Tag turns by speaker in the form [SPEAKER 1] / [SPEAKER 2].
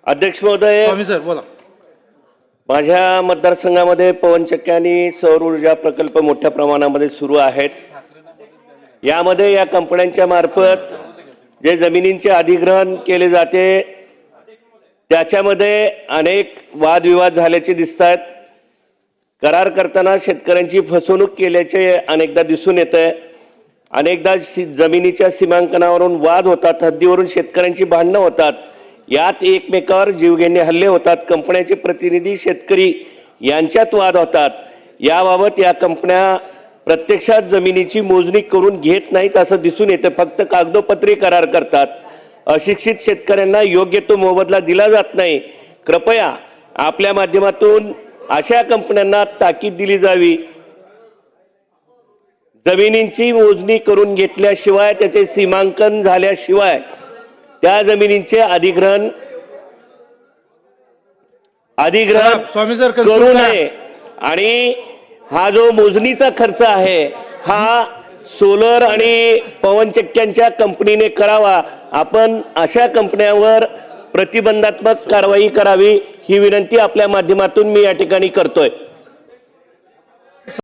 [SPEAKER 1] अध्यक्ष महोदय,
[SPEAKER 2] स्वामी सर बोला।
[SPEAKER 1] माझ्या मतदारसंघामध्ये पवनचक्की आणि सौर ऊर्जा प्रकल्प मोठ्या प्रमाणामध्ये सुरू आहेत। यामध्ये या कंपन्यांच्या मार्फत जे जमिनींचे अधिग्रहण केले जाते त्याच्यामध्ये अनेक वादविवाद झाल्याचे दिसतात। करार करताना शेतकऱ्यांची फसवणूक केल्याचे अनेकदा दिसून येते। अनेकदा जमिनीच्या सीमांकनावरून वाद होतात, हद्दीवरून शेतकऱ्यांची भांडणं होतात, यात एकमेकावर जीवघेणे हल्ले होतात, कंपन्यांचे प्रतिनिधी शेतकरी यांच्यात वाद होतात। याबाबत या कंपन्या प्रत्यक्षात जमिनीची मोजणी करून घेत नाहीत असं दिसून येतं, फक्त कागदोपत्री करार करतात। अशिक्षित शेतकऱ्यांना योग्य तो मोबदला दिला जात नाही। कृपया आपल्या माध्यमातून अशा कंपन्यांना ताकीद दिली जावी, जमिनींची मोजणी करून घेतल्याशिवाय त्याचे सीमांकन झाल्याशिवाय त्या जमिनींचे अधिग्रहण
[SPEAKER 2] स्वामी सर
[SPEAKER 1] करू नये। आणि हा जो मोजणीचा खर्च आहे हा सोलर आणि पवनचक्क्यांच्या कंपनीने करावा। आपण अशा कंपन्यांवर प्रतिबंधात्मक कारवाई करावी ही विनंती आपल्या माध्यमातून मी या ठिकाणी करतोय।